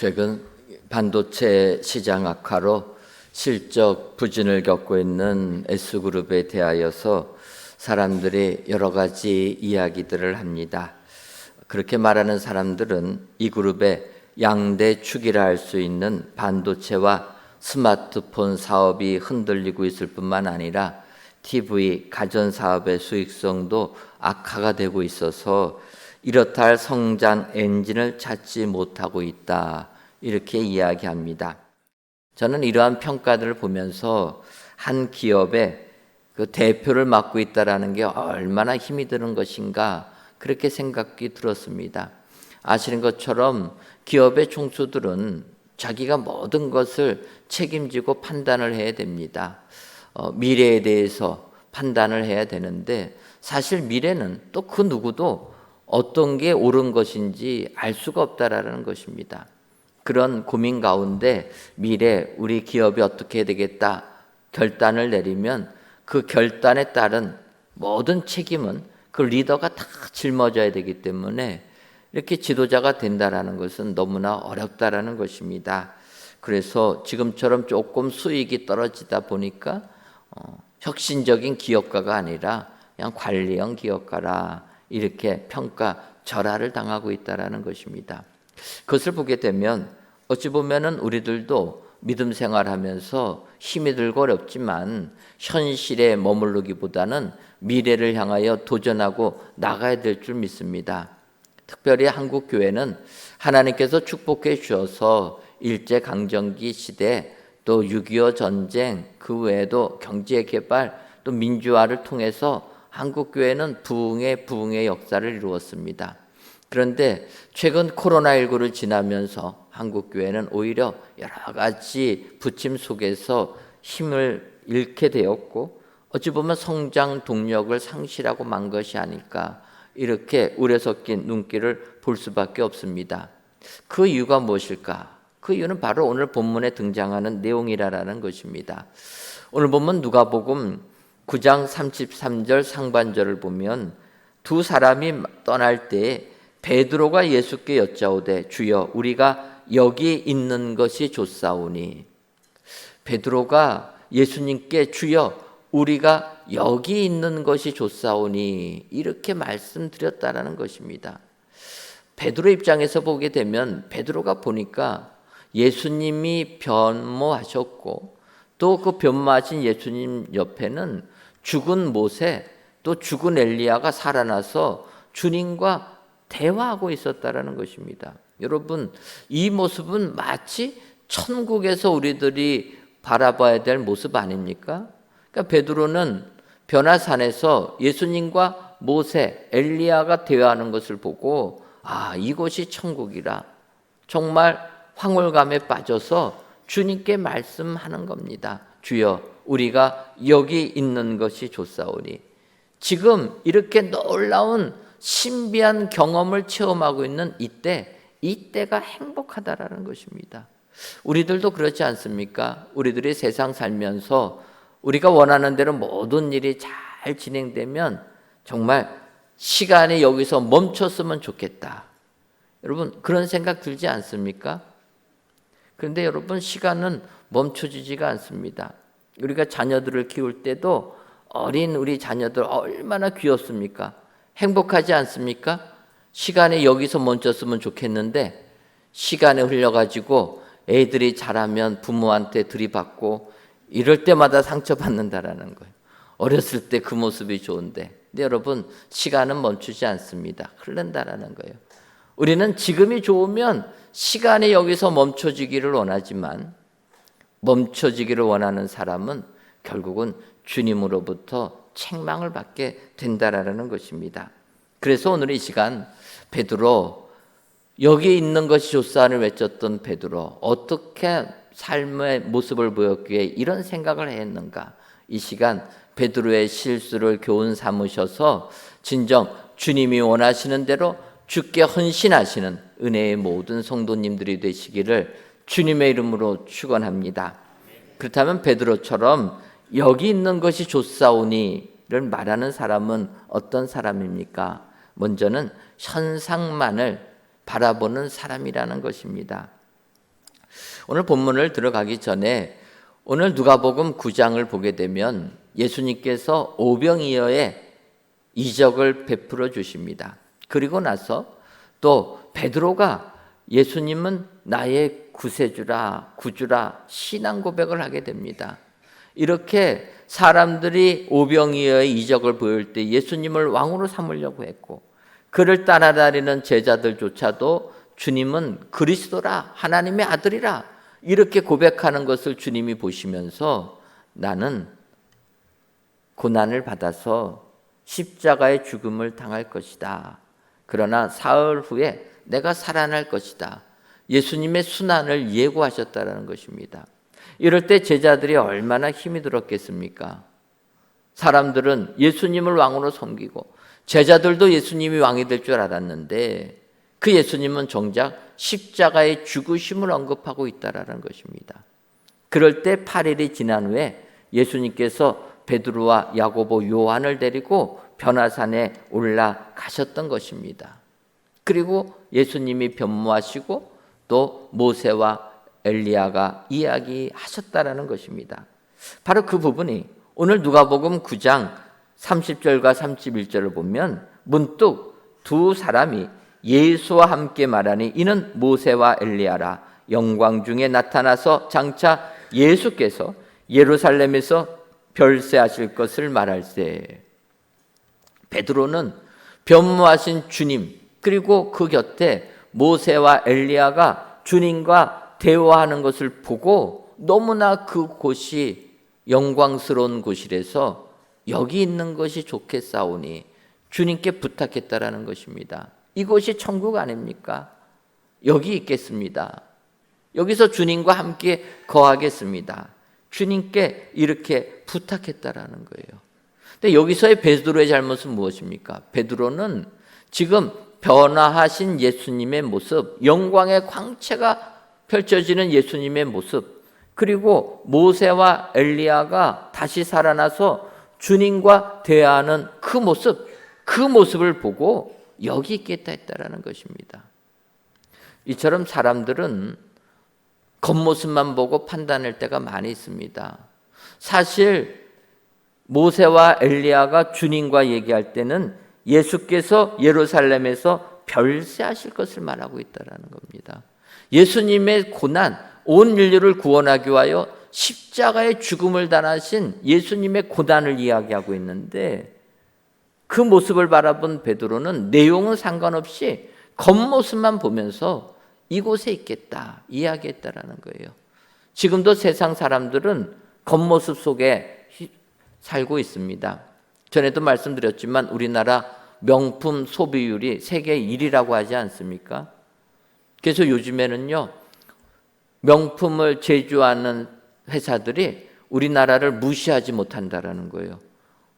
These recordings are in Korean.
최근 반도체 시장 악화로 실적 부진을 겪고 있는 S그룹에 대하여서 사람들이 여러 가지 이야기들을 합니다. 그렇게 말하는 사람들은 이 그룹의 양대 축이라 할 수 있는 반도체와 스마트폰 사업이 흔들리고 있을 뿐만 아니라 TV, 가전사업의 수익성도 악화가 되고 있어서 이렇다 할 성장 엔진을 찾지 못하고 있다, 이렇게 이야기합니다. 저는 이러한 평가들을 보면서 한 기업의 그 대표를 맡고 있다라는 게 얼마나 힘이 드는 것인가, 그렇게 생각이 들었습니다. 아시는 것처럼 기업의 총수들은 자기가 모든 것을 책임지고 판단을 해야 됩니다. 미래에 대해서 판단을 해야 되는데, 사실 미래는 또 그 누구도 어떤 게 옳은 것인지 알 수가 없다라는 것입니다. 그런 고민 가운데 미래 우리 기업이 어떻게 해야 되겠다 결단을 내리면 그 결단에 따른 모든 책임은 그 리더가 다 짊어져야 되기 때문에 이렇게 지도자가 된다라는 것은 너무나 어렵다라는 것입니다. 그래서 지금처럼 조금 수익이 떨어지다 보니까 혁신적인 기업가가 아니라 그냥 관리형 기업가라, 이렇게 평가절하를 당하고 있다라는 것입니다. 그것을 보게 되면 어찌 보면은 우리들도 믿음 생활하면서 힘이 들고 어렵지만 현실에 머무르기보다는 미래를 향하여 도전하고 나가야 될 줄 믿습니다. 특별히 한국 교회는 하나님께서 축복해 주셔서 일제강점기 시대, 또 6.25 전쟁, 그 외에도 경제 개발, 또 민주화를 통해서 한국 교회는 부흥의 역사를 이루었습니다. 그런데 최근 코로나19를 지나면서 한국 교회는 오히려 여러 가지 부침 속에서 힘을 잃게 되었고, 어찌 보면 성장 동력을 상실하고 만 것이 아닐까, 이렇게 우려 섞인 눈길을 볼 수밖에 없습니다. 그 이유가 무엇일까? 그 이유는 바로 오늘 본문에 등장하는 내용이라는 것입니다. 오늘 본문 누가복음 9장 33절 상반절을 보면 두 사람이 떠날 때 베드로가 예수께 여짜오되 주여 우리가 여기 있는 것이 좋사오니. 베드로가 예수님께 주여 우리가 여기 있는 것이 좋사오니, 이렇게 말씀드렸다라는 것입니다. 베드로 입장에서 보게 되면 베드로가 보니까 예수님이 변모하셨고 또 그 변모하신 예수님 옆에는 죽은 모세, 또 죽은 엘리야가 살아나서 주님과 대화하고 있었다라는 것입니다. 여러분, 이 모습은 마치 천국에서 우리들이 바라봐야 될 모습 아닙니까? 그러니까 베드로는 변화산에서 예수님과 모세, 엘리야가 대화하는 것을 보고 이곳이 천국이라, 정말 황홀감에 빠져서 주님께 말씀하는 겁니다. 주여 우리가 여기 있는 것이 좋사오니. 지금 이렇게 놀라운 신비한 경험을 체험하고 있는 이때가 행복하다라는 것입니다. 우리들도 그렇지 않습니까? 우리들이 세상 살면서 우리가 원하는 대로 모든 일이 잘 진행되면 정말 시간이 여기서 멈췄으면 좋겠다. 여러분, 그런 생각 들지 않습니까? 그런데 여러분, 시간은 멈춰지지가 않습니다. 우리가 자녀들을 키울 때도 어린 우리 자녀들 얼마나 귀엽습니까? 행복하지 않습니까? 시간이 여기서 멈췄으면 좋겠는데 시간이 흘러가지고 애들이 자라면 부모한테 들이받고 이럴 때마다 상처받는다라는 거예요. 어렸을 때 그 모습이 좋은데. 근데 여러분, 시간은 멈추지 않습니다. 흐른다라는 거예요. 우리는 지금이 좋으면 시간이 여기서 멈춰지기를 원하지만, 멈춰지기를 원하는 사람은 결국은 주님으로부터 책망을 받게 된다라는 것입니다. 그래서 오늘 이 시간 베드로, 여기 있는 것이 좋사를 외쳤던 베드로, 어떻게 삶의 모습을 보였기에 이런 생각을 했는가? 이 시간 베드로의 실수를 교훈 삼으셔서 진정 주님이 원하시는 대로 주께 헌신하시는 은혜의 모든 성도님들이 되시기를 주님의 이름으로 축원합니다. 그렇다면 베드로처럼 여기 있는 것이 좋사오니를 말하는 사람은 어떤 사람입니까? 먼저는 현상만을 바라보는 사람이라는 것입니다. 오늘 본문을 들어가기 전에 오늘 누가복음 9장을 보게 되면 예수님께서 오병이어의 이적을 베풀어 주십니다. 그리고 나서 또 베드로가 예수님은 나의 구세주라, 구주라 신앙 고백을 하게 됩니다. 이렇게 사람들이 오병이어의 이적을 보일 때 예수님을 왕으로 삼으려고 했고, 그를 따라다니는 제자들조차도 주님은 그리스도라, 하나님의 아들이라 이렇게 고백하는 것을 주님이 보시면서 나는 고난을 받아서 십자가의 죽음을 당할 것이다. 그러나 사흘 후에 내가 살아날 것이다. 예수님의 순환을 예고하셨다는 것입니다. 이럴 때 제자들이 얼마나 힘이 들었겠습니까? 사람들은 예수님을 왕으로 섬기고 제자들도 예수님이 왕이 될 줄 알았는데 그 예수님은 정작 십자가의 죽으심을 언급하고 있다는 것입니다. 그럴 때 8일이 지난 후에 예수님께서 베드로와 야고보, 요한을 데리고 변화산에 올라가셨던 것입니다. 그리고 예수님이 변모하시고 또 모세와 엘리야가 이야기하셨다라는 것입니다. 바로 그 부분이 오늘 누가복음 9장 30절과 31절을 보면 문득 두 사람이 예수와 함께 말하니 이는 모세와 엘리야라. 영광 중에 나타나서 장차 예수께서 예루살렘에서 별세하실 것을 말할세. 베드로는 변모하신 주님 그리고 그 곁에 모세와 엘리야가 주님과 대화하는 것을 보고 너무나 그곳이 영광스러운 곳이라서 여기 있는 것이 좋겠사오니 주님께 부탁했다라는 것입니다. 이곳이 천국 아닙니까? 여기 있겠습니다. 여기서 주님과 함께 거하겠습니다. 주님께 이렇게 부탁했다라는 거예요. 근데 여기서의 베드로의 잘못은 무엇입니까? 베드로는 지금 변화하신 예수님의 모습, 영광의 광채가 펼쳐지는 예수님의 모습, 그리고 모세와 엘리야가 다시 살아나서 주님과 대화하는 그 모습을 보고 여기 있겠다 했다라는 것입니다. 이처럼 사람들은 겉모습만 보고 판단할 때가 많이 있습니다. 사실 모세와 엘리야가 주님과 얘기할 때는 예수께서 예루살렘에서 별세하실 것을 말하고 있다는 겁니다. 예수님의 고난, 온 인류를 구원하기 위하여 십자가의 죽음을 당하신 예수님의 고난을 이야기하고 있는데 그 모습을 바라본 베드로는 내용은 상관없이 겉모습만 보면서 이곳에 있겠다 이야기했다라는 거예요. 지금도 세상 사람들은 겉모습 속에 살고 있습니다. 전에도 말씀드렸지만 우리나라 명품 소비율이 세계 1위라고 하지 않습니까? 그래서 요즘에는요 명품을 제조하는 회사들이 우리나라를 무시하지 못한다라는 거예요.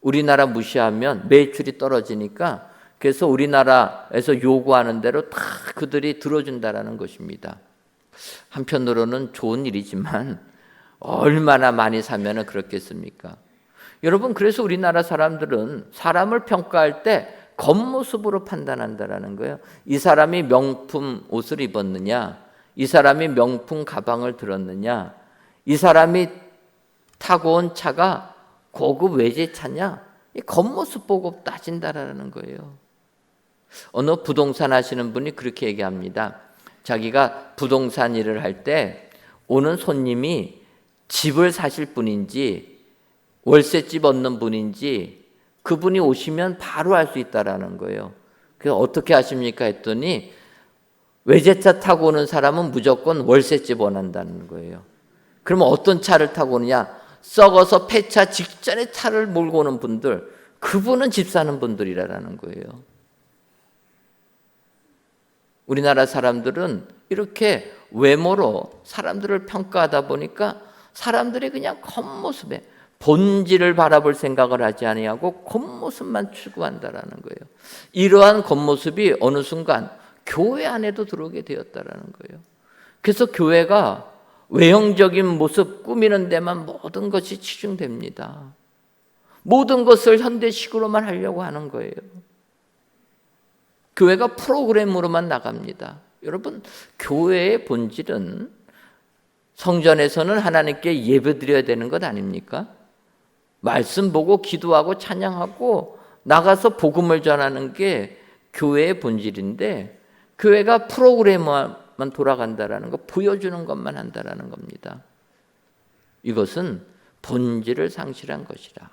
우리나라 무시하면 매출이 떨어지니까 그래서 우리나라에서 요구하는 대로 다 그들이 들어준다라는 것입니다. 한편으로는 좋은 일이지만 얼마나 많이 사면 그렇겠습니까? 여러분, 그래서 우리나라 사람들은 사람을 평가할 때 겉모습으로 판단한다라는 거예요. 이 사람이 명품 옷을 입었느냐, 이 사람이 명품 가방을 들었느냐, 이 사람이 타고 온 차가 고급 외제차냐, 이 겉모습 보고 따진다라는 거예요. 어느 부동산 하시는 분이 그렇게 얘기합니다. 자기가 부동산 일을 할 때 오는 손님이 집을 사실 분인지 월세집 얻는 분인지 그분이 오시면 바로 알 수 있다라는 거예요. 그래서 어떻게 하십니까 했더니 외제차 타고 오는 사람은 무조건 월세집 원한다는 거예요. 그러면 어떤 차를 타고 오느냐? 썩어서 폐차 직전에 차를 몰고 오는 분들, 그분은 집 사는 분들이라는 거예요. 우리나라 사람들은 이렇게 외모로 사람들을 평가하다 보니까 사람들이 그냥 겉모습에 본질을 바라볼 생각을 하지 아니하고 겉모습만 추구한다라는 거예요. 이러한 겉모습이 어느 순간 교회 안에도 들어오게 되었다라는 거예요. 그래서 교회가 외형적인 모습 꾸미는 데만 모든 것이 치중됩니다. 모든 것을 현대식으로만 하려고 하는 거예요. 교회가 프로그램으로만 나갑니다. 여러분, 교회의 본질은 성전에서는 하나님께 예배드려야 되는 것 아닙니까? 말씀 보고 기도하고 찬양하고 나가서 복음을 전하는 게 교회의 본질인데, 교회가 프로그램만 돌아간다라는 거, 보여주는 것만 한다라는 겁니다. 이것은 본질을 상실한 것이라.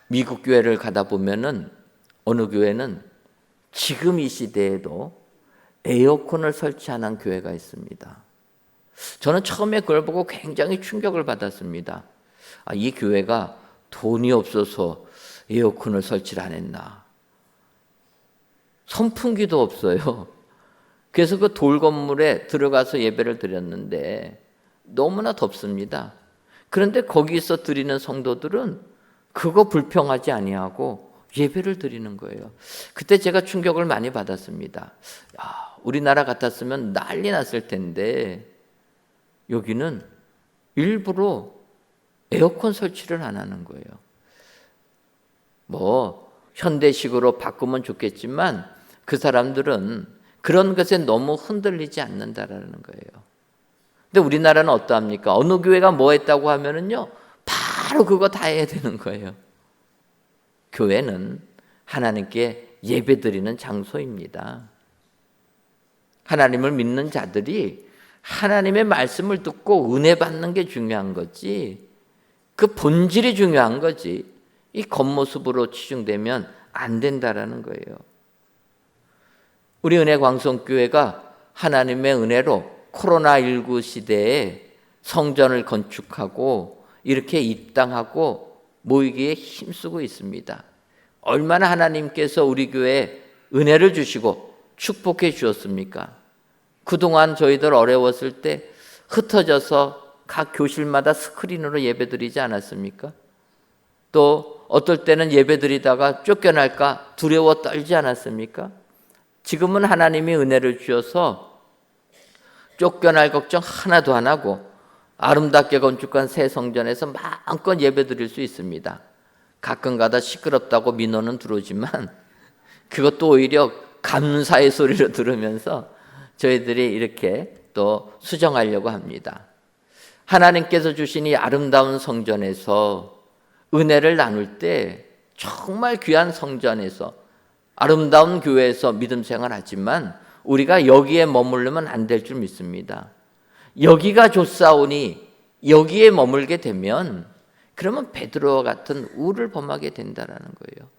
미국 교회를 가다 보면은 어느 교회는 지금 이 시대에도 에어컨을 설치 안 한 교회가 있습니다. 저는 처음에 그걸 보고 굉장히 충격을 받았습니다. 이 교회가 돈이 없어서 에어컨을 설치를 안 했나. 선풍기도 없어요. 그래서 그 돌 건물에 들어가서 예배를 드렸는데 너무나 덥습니다. 그런데 거기서 드리는 성도들은 그거 불평하지 아니하고 예배를 드리는 거예요. 그때 제가 충격을 많이 받았습니다. 우리나라 같았으면 난리 났을 텐데 여기는 일부러 에어컨 설치를 안 하는 거예요. 현대식으로 바꾸면 좋겠지만 그 사람들은 그런 것에 너무 흔들리지 않는다라는 거예요. 근데 우리나라는 어떠합니까? 어느 교회가 뭐 했다고 하면은요, 바로 그거 다 해야 되는 거예요. 교회는 하나님께 예배드리는 장소입니다. 하나님을 믿는 자들이 하나님의 말씀을 듣고 은혜 받는 게 중요한 거지, 그 본질이 중요한 거지, 이 겉모습으로 치중되면 안 된다라는 거예요. 우리 은혜광성교회가 하나님의 은혜로 코로나19 시대에 성전을 건축하고 이렇게 입당하고 모이기에 힘쓰고 있습니다. 얼마나 하나님께서 우리 교회에 은혜를 주시고 축복해 주셨습니까? 그동안 저희들 어려웠을 때 흩어져서 각 교실마다 스크린으로 예배드리지 않았습니까? 또 어떨 때는 예배드리다가 쫓겨날까 두려워 떨지 않았습니까? 지금은 하나님이 은혜를 주셔서 쫓겨날 걱정 하나도 안 하고 아름답게 건축한 새 성전에서 마음껏 예배드릴 수 있습니다. 가끔가다 시끄럽다고 민원은 들어오지만 그것도 오히려 감사의 소리로 들으면서 저희들이 이렇게 또 수정하려고 합니다. 하나님께서 주신 이 아름다운 성전에서 은혜를 나눌 때 정말 귀한 성전에서 아름다운 교회에서 믿음 생활하지만 우리가 여기에 머무르면 안 될 줄 믿습니다. 여기가 좋사오니 여기에 머물게 되면 그러면 베드로와 같은 우를 범하게 된다라는 거예요.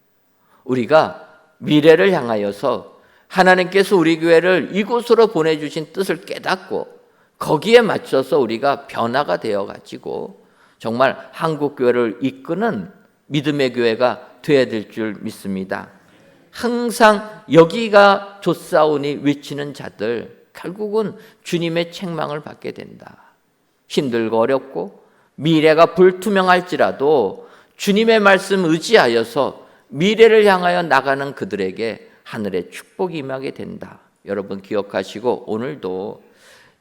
우리가 미래를 향하여서 하나님께서 우리 교회를 이곳으로 보내주신 뜻을 깨닫고 거기에 맞춰서 우리가 변화가 되어가지고 정말 한국 교회를 이끄는 믿음의 교회가 되어야 될 줄 믿습니다. 항상 여기가 좋사오니 외치는 자들 결국은 주님의 책망을 받게 된다. 힘들고 어렵고 미래가 불투명할지라도 주님의 말씀 의지하여서 미래를 향하여 나가는 그들에게 하늘의 축복이 임하게 된다. 여러분 기억하시고 오늘도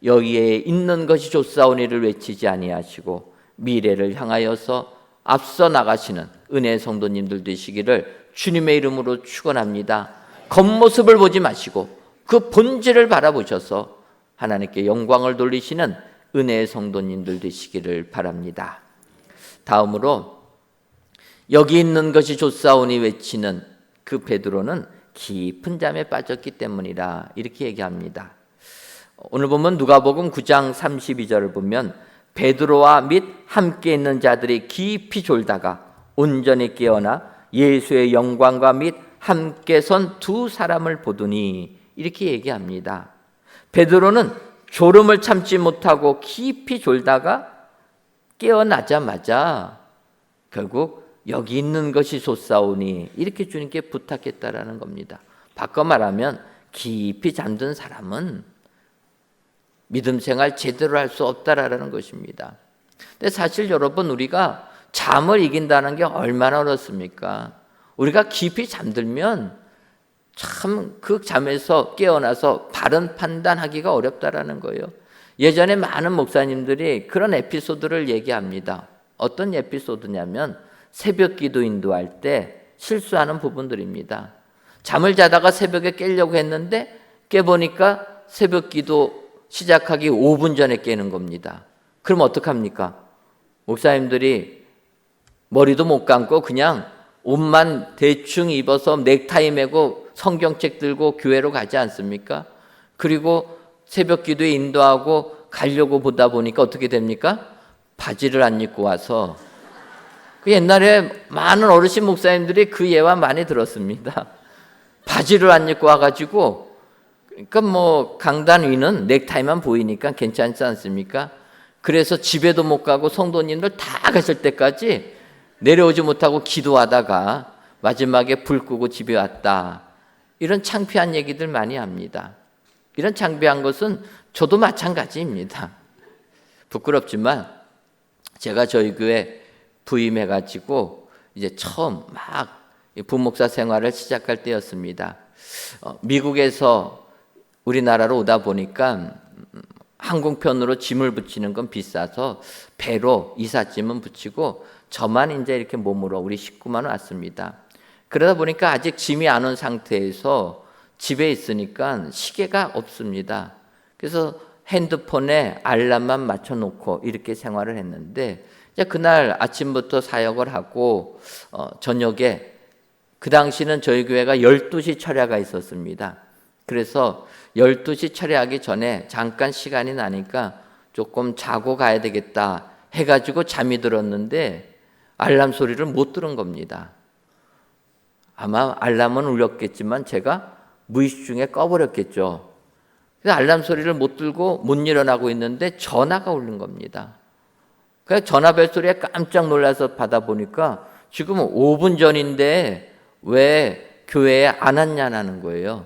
여기에 있는 것이 좋사오니를 외치지 아니하시고 미래를 향하여서 앞서 나가시는 은혜의 성도님들 되시기를 주님의 이름으로 축원합니다. 겉모습을 보지 마시고 그 본질을 바라보셔서 하나님께 영광을 돌리시는 은혜의 성도님들 되시기를 바랍니다. 다음으로 여기 있는 것이 좋사오니 외치는 그 베드로는 깊은 잠에 빠졌기 때문이라 이렇게 얘기합니다. 오늘 보면 누가복음 9장 32절을 보면 베드로와 및 함께 있는 자들이 깊이 졸다가 온전히 깨어나 예수의 영광과 및 함께 선 두 사람을 보더니 이렇게 얘기합니다. 베드로는 졸음을 참지 못하고 깊이 졸다가 깨어나자마자 결국 여기 있는 것이 좋사오니 이렇게 주님께 부탁했다라는 겁니다. 바꿔 말하면 깊이 잠든 사람은 믿음 생활 제대로 할 수 없다라는 것입니다. 근데 사실 여러분 우리가 잠을 이긴다는 게 얼마나 어렵습니까? 우리가 깊이 잠들면 참 그 잠에서 깨어나서 바른 판단하기가 어렵다라는 거예요. 예전에 많은 목사님들이 그런 에피소드를 얘기합니다. 어떤 에피소드냐면 새벽 기도 인도할 때 실수하는 부분들입니다. 잠을 자다가 새벽에 깨려고 했는데 깨보니까 새벽 기도 시작하기 5분 전에 깨는 겁니다. 그럼 어떡합니까? 목사님들이 머리도 못 감고 그냥 옷만 대충 입어서 넥타이 매고 성경책 들고 교회로 가지 않습니까? 그리고 새벽 기도에 인도하고 가려고 보다 보니까 어떻게 됩니까? 바지를 안 입고 와서, 그 옛날에 많은 어르신 목사님들이 그 예화 많이 들었습니다. 바지를 안 입고 와가지고, 그러니까 뭐 강단 위는 넥타이만 보이니까 괜찮지 않습니까? 그래서 집에도 못 가고 성도님들 다 가실 때까지 내려오지 못하고 기도하다가 마지막에 불 끄고 집에 왔다. 이런 창피한 얘기들 많이 합니다. 이런 창피한 것은 저도 마찬가지입니다. 부끄럽지만 제가 저희 교회 부임해가지고 이제 처음 막 부목사 생활을 시작할 때였습니다. 미국에서 우리나라로 오다 보니까 항공편으로 짐을 붙이는 건 비싸서 배로 이삿짐은 붙이고 저만 이제 이렇게 몸으로 우리 식구만 왔습니다. 그러다 보니까 아직 짐이 안 온 상태에서 집에 있으니까 시계가 없습니다. 그래서 핸드폰에 알람만 맞춰놓고 이렇게 생활을 했는데, 이제 그날 아침부터 사역을 하고 저녁에, 그 당시는 저희 교회가 12시 철야가 있었습니다. 그래서 12시 철야하기 전에 잠깐 시간이 나니까 조금 자고 가야 되겠다 해가지고 잠이 들었는데 알람 소리를 못 들은 겁니다. 아마 알람은 울렸겠지만 제가 무의식 중에 꺼버렸겠죠. 그래서 알람 소리를 못 들고 못 일어나고 있는데 전화가 울린 겁니다. 그래서 전화벨 소리에 깜짝 놀라서 받아보니까 지금 5분 전인데 왜 교회에 안 왔냐는 거예요.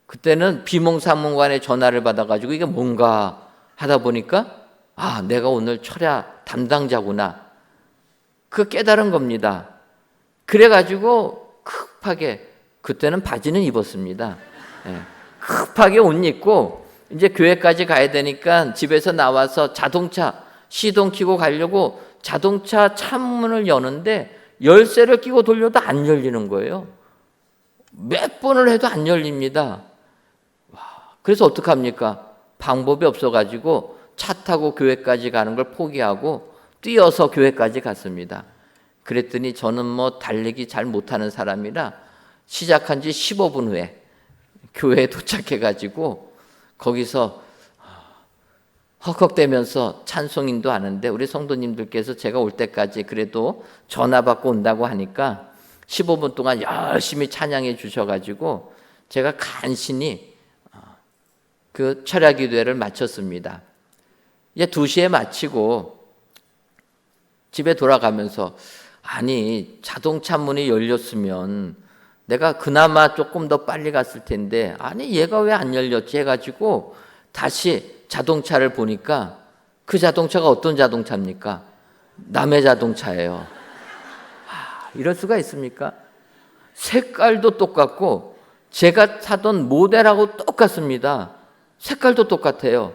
그때는 비몽사몽간에 전화를 받아가지고 이게 뭔가 하다 보니까 아, 내가 오늘 철야 담당자구나. 그 깨달은 겁니다. 그래가지고 급하게, 그때는 바지는 입었습니다. 급하게 옷 입고 이제 교회까지 가야 되니까 집에서 나와서 자동차 시동 켜고 가려고 자동차 창문을 여는데 열쇠를 끼고 돌려도 안 열리는 거예요. 몇 번을 해도 안 열립니다. 그래서 어떡합니까? 방법이 없어가지고 차 타고 교회까지 가는 걸 포기하고 뛰어서 교회까지 갔습니다. 그랬더니 저는 뭐 달리기 잘 못하는 사람이라 시작한 지 15분 후에 교회에 도착해가지고 거기서 헉헉대면서 찬송인도 하는데 우리 성도님들께서 제가 올 때까지 그래도 전화 받고 온다고 하니까 15분 동안 열심히 찬양해 주셔가지고 제가 간신히 그 철야 기도회를 마쳤습니다. 이제 2시에 마치고 집에 돌아가면서 아니 자동차 문이 열렸으면 내가 그나마 조금 더 빨리 갔을 텐데 아니 얘가 왜 안 열렸지 해가지고 다시 자동차를 보니까 그 자동차가 어떤 자동차입니까? 남의 자동차예요. 이럴 수가 있습니까? 색깔도 똑같고 제가 타던 모델하고 똑같습니다. 색깔도 똑같아요.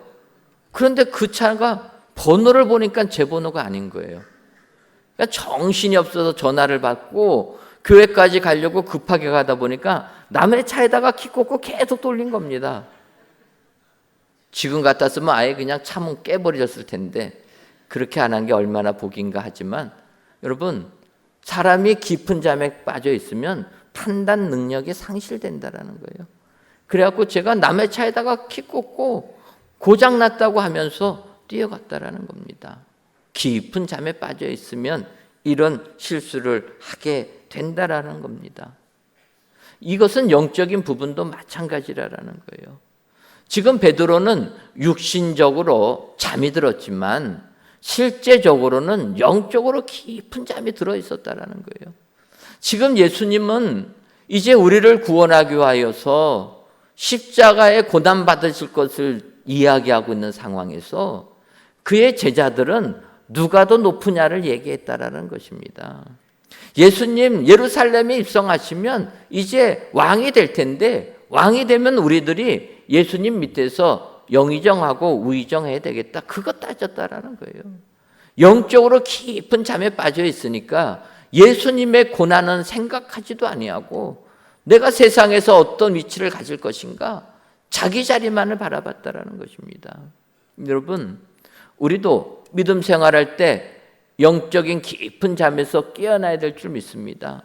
그런데 그 차가 번호를 보니까 제 번호가 아닌 거예요. 그러니까 정신이 없어서 전화를 받고 교회까지 가려고 급하게 가다 보니까 남의 차에다가 키 꽂고 계속 돌린 겁니다. 지금 같았으면 아예 그냥 차문 깨버렸을 텐데 그렇게 안 한 게 얼마나 복인가 하지만 여러분, 사람이 깊은 잠에 빠져 있으면 판단 능력이 상실된다라는 거예요. 그래갖고 제가 남의 차에다가 키 꽂고 고장났다고 하면서 뛰어갔다라는 겁니다. 깊은 잠에 빠져 있으면 이런 실수를 하게 된다라는 겁니다. 이것은 영적인 부분도 마찬가지라는 거예요. 지금 베드로는 육신적으로 잠이 들었지만 실제적으로는 영적으로 깊은 잠이 들어 있었다라는 거예요. 지금 예수님은 이제 우리를 구원하기 위하여서 십자가에 고난 받으실 것을 이야기하고 있는 상황에서 그의 제자들은 누가 더 높으냐를 얘기했다라는 것입니다. 예수님 예루살렘에 입성하시면 이제 왕이 될 텐데 왕이 되면 우리들이 예수님 밑에서 영의정하고 우의정해야 되겠다. 그거 따졌다라는 거예요. 영적으로 깊은 잠에 빠져 있으니까 예수님의 고난은 생각하지도 아니하고 내가 세상에서 어떤 위치를 가질 것인가 자기 자리만을 바라봤다라는 것입니다. 여러분, 우리도 믿음 생활할 때 영적인 깊은 잠에서 깨어나야 될 줄 믿습니다.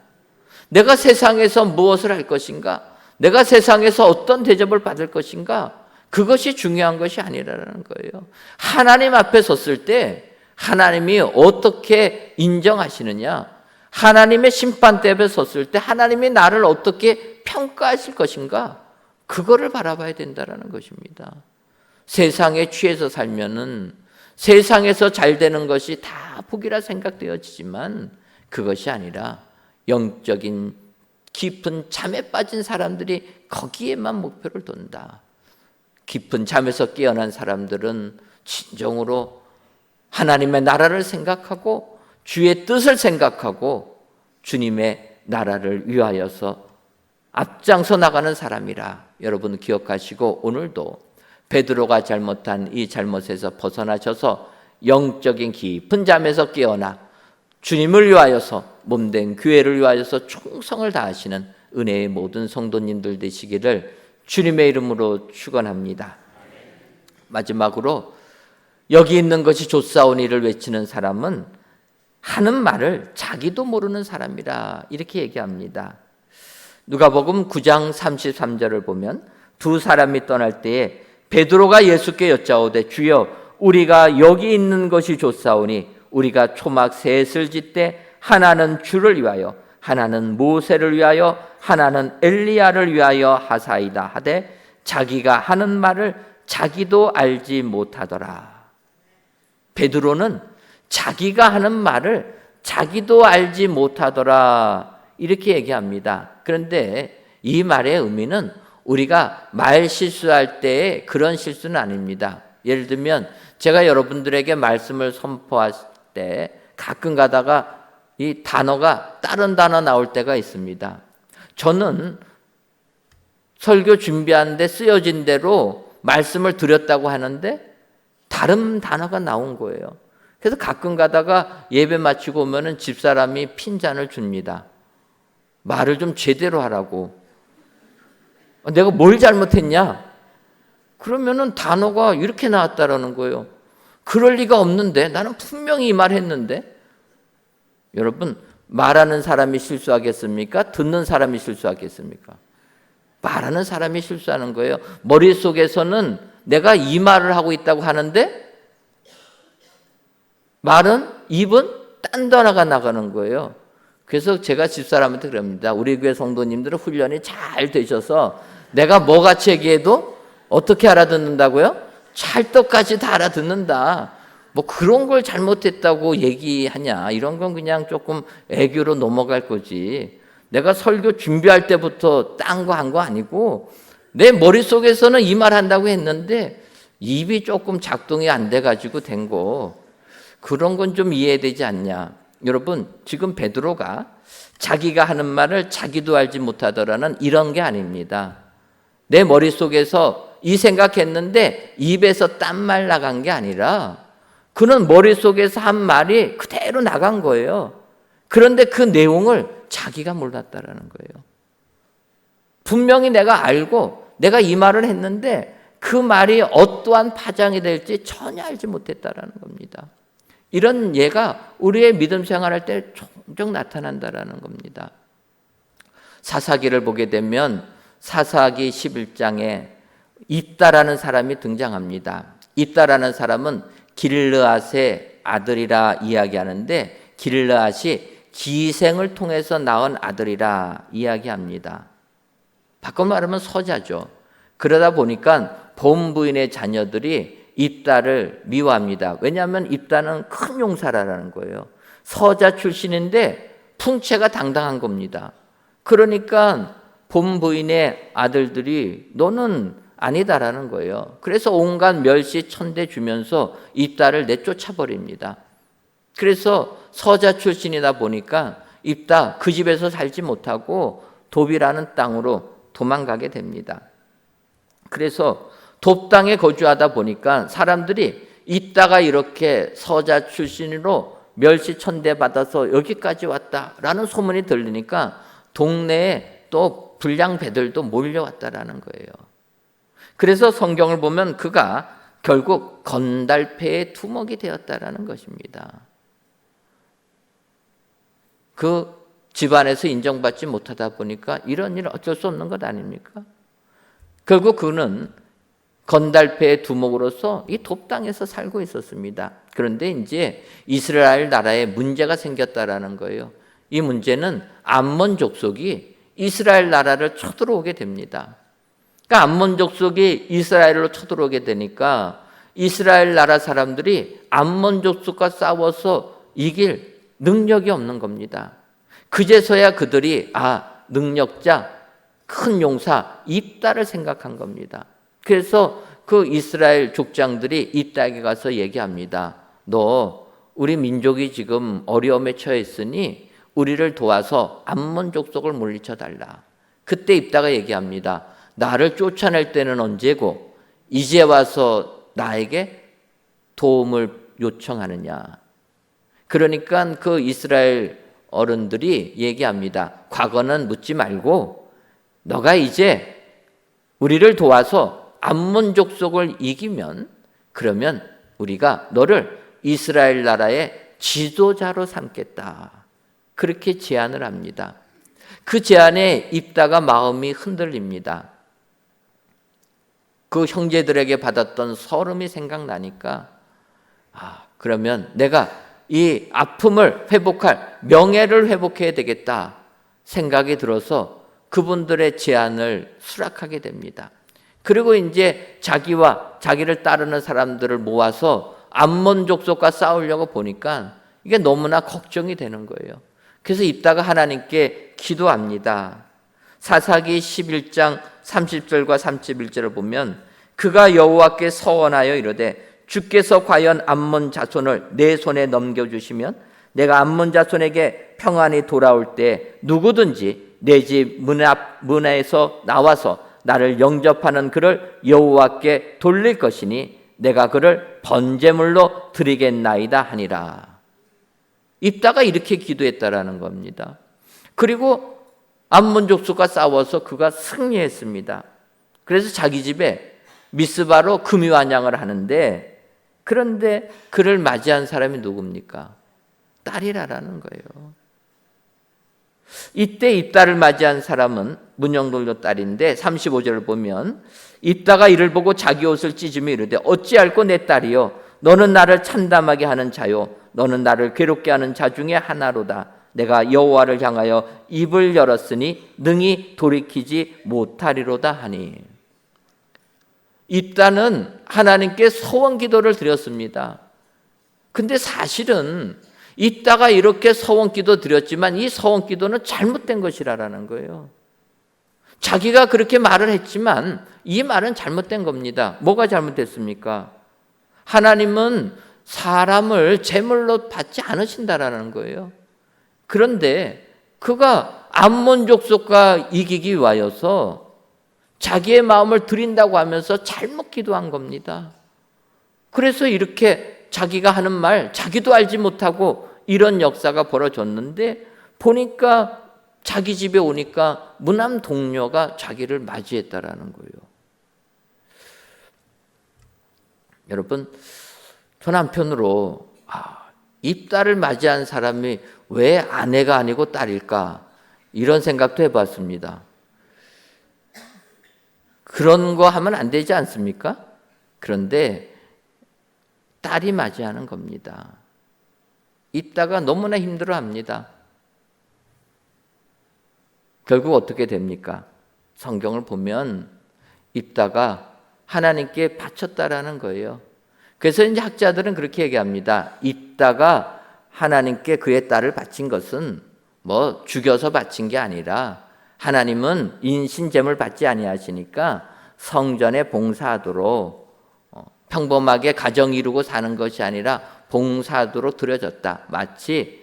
내가 세상에서 무엇을 할 것인가? 내가 세상에서 어떤 대접을 받을 것인가? 그것이 중요한 것이 아니라는 거예요. 하나님 앞에 섰을 때 하나님이 어떻게 인정하시느냐? 하나님의 심판대 앞에 섰을 때 하나님이 나를 어떻게 평가하실 것인가? 그거를 바라봐야 된다는 것입니다. 세상에 취해서 살면은 세상에서 잘 되는 것이 다 복이라 생각되어지지만 그것이 아니라 영적인 깊은 잠에 빠진 사람들이 거기에만 목표를 둔다. 깊은 잠에서 깨어난 사람들은 진정으로 하나님의 나라를 생각하고 주의 뜻을 생각하고 주님의 나라를 위하여서 앞장서 나가는 사람이라 여러분 기억하시고 오늘도 베드로가 잘못한 이 잘못에서 벗어나셔서 영적인 깊은 잠에서 깨어나 주님을 위하여서 몸된 교회를 위하여서 충성을 다하시는 은혜의 모든 성도님들 되시기를 주님의 이름으로 축원합니다. 마지막으로 여기 있는 것이 좋사오니를 외치는 사람은 하는 말을 자기도 모르는 사람이라 이렇게 얘기합니다. 누가복음 9장 33절을 보면 두 사람이 떠날 때에 베드로가 예수께 여짜오되 주여 우리가 여기 있는 것이 좋사오니 우리가 초막 셋을 짓되 하나는 주를 위하여 하나는 모세를 위하여 하나는 엘리야를 위하여 하사이다 하되 자기가 하는 말을 자기도 알지 못하더라. 베드로는 자기가 하는 말을 자기도 알지 못하더라 이렇게 얘기합니다. 그런데 이 말의 의미는 우리가 말 실수할 때의 그런 실수는 아닙니다. 예를 들면 제가 여러분들에게 말씀을 선포할 때 가끔 가다가 이 단어가 다른 단어 나올 때가 있습니다. 저는 설교 준비하는데 쓰여진 대로 말씀을 드렸다고 하는데 다른 단어가 나온 거예요. 그래서 가끔 가다가 예배 마치고 오면은 집사람이 핀잔을 줍니다. 말을 좀 제대로 하라고. 내가 뭘 잘못했냐? 그러면은 단어가 이렇게 나왔다라는 거예요. 그럴 리가 없는데 나는 분명히 이 말 했는데. 여러분, 말하는 사람이 실수하겠습니까? 듣는 사람이 실수하겠습니까? 말하는 사람이 실수하는 거예요. 머릿속에서는 내가 이 말을 하고 있다고 하는데 입은 딴 단어가 나가는 거예요. 그래서 제가 집사람한테 그럽니다. 우리 교회 성도님들은 훈련이 잘 되셔서 내가 뭐같이 얘기해도 어떻게 알아듣는다고요? 찰떡같이 다 알아듣는다. 뭐 그런 걸 잘못했다고 얘기하냐. 이런 건 그냥 조금 애교로 넘어갈 거지. 내가 설교 준비할 때부터 딴 거 한 거 아니고 내 머릿속에서는 이 말 한다고 했는데 입이 조금 작동이 안 돼가지고 된 거. 그런 건 좀 이해되지 않냐. 여러분, 지금 베드로가 자기가 하는 말을 자기도 알지 못하더라는 이런 게 아닙니다. 내 머릿속에서 이 생각했는데 입에서 딴 말 나간 게 아니라 그는 머릿속에서 한 말이 그대로 나간 거예요. 그런데 그 내용을 자기가 몰랐다라는 거예요. 분명히 내가 알고 내가 이 말을 했는데 그 말이 어떠한 파장이 될지 전혀 알지 못했다라는 겁니다. 이런 예가 우리의 믿음 생활할 때 종종 나타난다라는 겁니다. 사사기를 보게 되면 사사기 11장에 입다라는 사람이 등장합니다. 입다라는 사람은 길르앗의 아들이라 이야기하는데 길르앗이 기생을 통해서 낳은 아들이라 이야기합니다. 바꿔 말하면 서자죠. 그러다 보니까 본부인의 자녀들이 입다를 미워합니다. 왜냐하면 입다는 큰 용사라는 거예요. 서자 출신인데 풍채가 당당한 겁니다. 그러니까 본부인의 아들들이 너는 아니다라는 거예요. 그래서 온갖 멸시 천대 주면서 입다를 내쫓아 버립니다. 그래서 서자 출신이다 보니까 입다 그 집에서 살지 못하고 돕이라는 땅으로 도망가게 됩니다. 그래서 돕 땅에 거주하다 보니까 사람들이 입다가 이렇게 서자 출신으로 멸시 천대 받아서 여기까지 왔다라는 소문이 들리니까 동네에 또 불량배들도 몰려왔다라는 거예요. 그래서 성경을 보면 그가 결국 건달패의 두목이 되었다라는 것입니다. 그 집안에서 인정받지 못하다 보니까 이런 일은 어쩔 수 없는 것 아닙니까? 결국 그는 건달패의 두목으로서 이 돕당에서 살고 있었습니다. 그런데 이제 이스라엘 나라에 문제가 생겼다라는 거예요. 이 문제는 암몬 족속이 이스라엘 나라를 쳐들어오게 됩니다. 그러니까 암몬 족속이 이스라엘로 쳐들어오게 되니까 이스라엘 나라 사람들이 암몬 족속과 싸워서 이길 능력이 없는 겁니다. 그제서야 그들이 능력자, 큰 용사 입다를 생각한 겁니다. 그래서 그 이스라엘 족장들이 입다에게 가서 얘기합니다. 너 우리 민족이 지금 어려움에 처해 있으니 우리를 도와서 암몬 족속을 물리쳐 달라. 그때 입다가 얘기합니다. 나를 쫓아낼 때는 언제고 이제 와서 나에게 도움을 요청하느냐. 그러니까 그 이스라엘 어른들이 얘기합니다. 과거는 묻지 말고 너가 이제 우리를 도와서 암몬 족속을 이기면 그러면 우리가 너를 이스라엘 나라의 지도자로 삼겠다. 그렇게 제안을 합니다. 그 제안에 입다가 마음이 흔들립니다. 그 형제들에게 받았던 서름이 생각나니까 그러면 내가 이 아픔을 회복할 명예를 회복해야 되겠다 생각이 들어서 그분들의 제안을 수락하게 됩니다. 그리고 이제 자기와 자기를 따르는 사람들을 모아서 암몬 족속과 싸우려고 보니까 이게 너무나 걱정이 되는 거예요. 그래서 입다가 하나님께 기도합니다. 사사기 11장 30절과 31절을 보면 그가 여호와께 서원하여 이르되 주께서 과연 암몬 자손을 내 손에 넘겨주시면 내가 암몬 자손에게 평안히 돌아올 때 누구든지 내 집 문에서 나와서 나를 영접하는 그를 여호와께 돌릴 것이니 내가 그를 번제물로 드리겠나이다 하니라. 입다가 이렇게 기도했다라는 겁니다. 그리고 암몬 족속과 싸워서 그가 승리했습니다. 그래서 자기 집에 미스바로 금유환양을 하는데 그런데 그를 맞이한 사람이 누굽니까? 딸이라라는 거예요. 이때 입다를 맞이한 사람은 문영돌도 딸인데 35절을 보면 입다가 이를 보고 자기 옷을 찢으며 이르되 어찌할꼬 내 딸이요 너는 나를 참담하게 하는 자요 너는 나를 괴롭게 하는 자 중에 하나로다. 내가 여호와를 향하여 입을 열었으니 능히 돌이키지 못하리로다 하니. 입다는 하나님께 서원 기도를 드렸습니다. 근데 사실은 입다가 이렇게 서원 기도 드렸지만 이 서원 기도는 잘못된 것이라는 거예요. 자기가 그렇게 말을 했지만 이 말은 잘못된 겁니다. 뭐가 잘못됐습니까? 하나님은 사람을 제물로 받지 않으신다라는 거예요. 그런데 그가 암몬 족속과 이기기 위하여서 자기의 마음을 드린다고 하면서 잘못 기도한 겁니다. 그래서 이렇게 자기가 하는 말 자기도 알지 못하고 이런 역사가 벌어졌는데 보니까 자기 집에 오니까 무남 동료가 자기를 맞이했다라는 거예요. 여러분, 전 한편으로 입다를 맞이한 사람이 왜 아내가 아니고 딸일까? 이런 생각도 해봤습니다. 그런 거 하면 안 되지 않습니까? 그런데 딸이 맞이하는 겁니다. 입다가 너무나 힘들어합니다. 결국 어떻게 됩니까? 성경을 보면 입다가 하나님께 바쳤다라는 거예요. 그래서 이제 학자들은 그렇게 얘기합니다. 입다가 하나님께 그의 딸을 바친 것은 뭐 죽여서 바친 게 아니라 하나님은 인신제물 받지 아니하시니까 성전에 봉사하도록 평범하게 가정 이루고 사는 것이 아니라 봉사하도록 드려졌다. 마치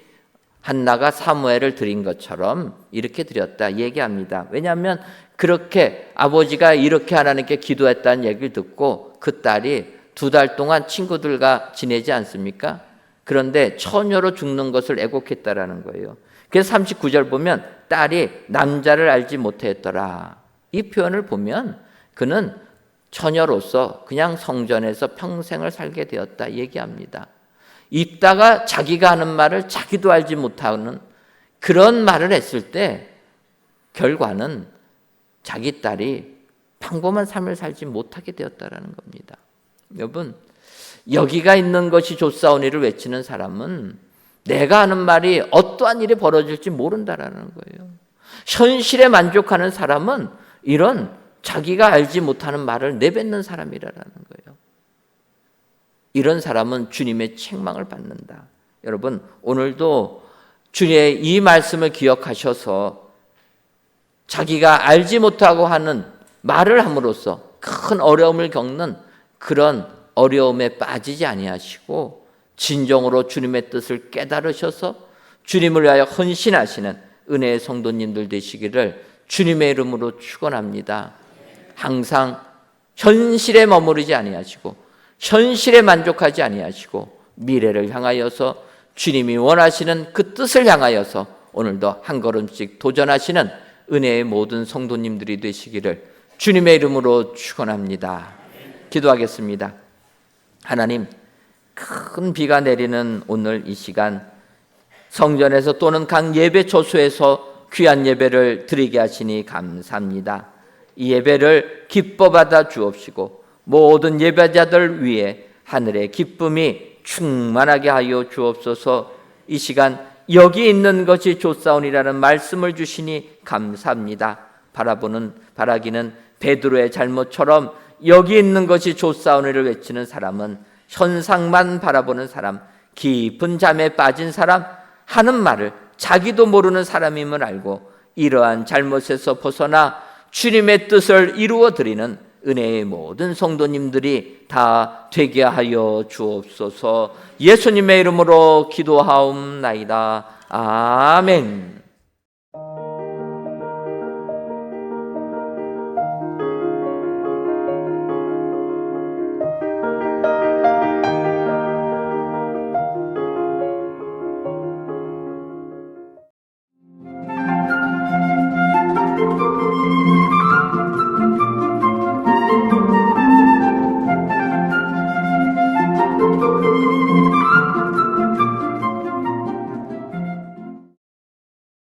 한나가 사무엘을 드린 것처럼 이렇게 드렸다 얘기합니다. 왜냐하면 그렇게 아버지가 이렇게 하나님께 기도했다는 얘기를 듣고 그 딸이 2달 동안 친구들과 지내지 않습니까? 그런데 처녀로 죽는 것을 애곡했다라는 거예요. 그래서 39절 보면 딸이 남자를 알지 못했더라. 이 표현을 보면 그는 처녀로서 그냥 성전에서 평생을 살게 되었다 얘기합니다. 있다가 자기가 하는 말을 자기도 알지 못하는 그런 말을 했을 때 결과는 자기 딸이 평범한 삶을 살지 못하게 되었다라는 겁니다. 여러분, 여기가 있는 것이 좋사오니를 외치는 사람은 내가 하는 말이 어떠한 일이 벌어질지 모른다라는 거예요. 현실에 만족하는 사람은 이런 자기가 알지 못하는 말을 내뱉는 사람이라는 거예요. 이런 사람은 주님의 책망을 받는다. 여러분, 오늘도 주님의 이 말씀을 기억하셔서 자기가 알지 못하고 하는 말을 함으로써 큰 어려움을 겪는 그런 어려움에 빠지지 아니하시고 진정으로 주님의 뜻을 깨달으셔서 주님을 위하여 헌신하시는 은혜의 성도님들 되시기를 주님의 이름으로 축원합니다. 항상 현실에 머무르지 아니하시고 현실에 만족하지 아니하시고 미래를 향하여서 주님이 원하시는 그 뜻을 향하여서 오늘도 한 걸음씩 도전하시는 은혜의 모든 성도님들이 되시기를 주님의 이름으로 축원합니다. 기도하겠습니다. 하나님, 큰 비가 내리는 오늘 이 시간 성전에서 또는 각 예배 초소에서 귀한 예배를 드리게 하시니 감사합니다. 이 예배를 기뻐 받아 주옵시고 모든 예배자들 위에 하늘의 기쁨이 충만하게 하여 주옵소서. 이 시간 여기 있는 것이 좋사오니라는 말씀을 주시니 감사합니다. 바라기는 베드로의 잘못처럼 여기 있는 것이 좋사오니를 외치는 사람은 현상만 바라보는 사람, 깊은 잠에 빠진 사람, 하는 말을 자기도 모르는 사람임을 알고 이러한 잘못에서 벗어나 주님의 뜻을 이루어 드리는 은혜의 모든 성도님들이 다 되게 하여 주옵소서. 예수님의 이름으로 기도하옵나이다. 아멘.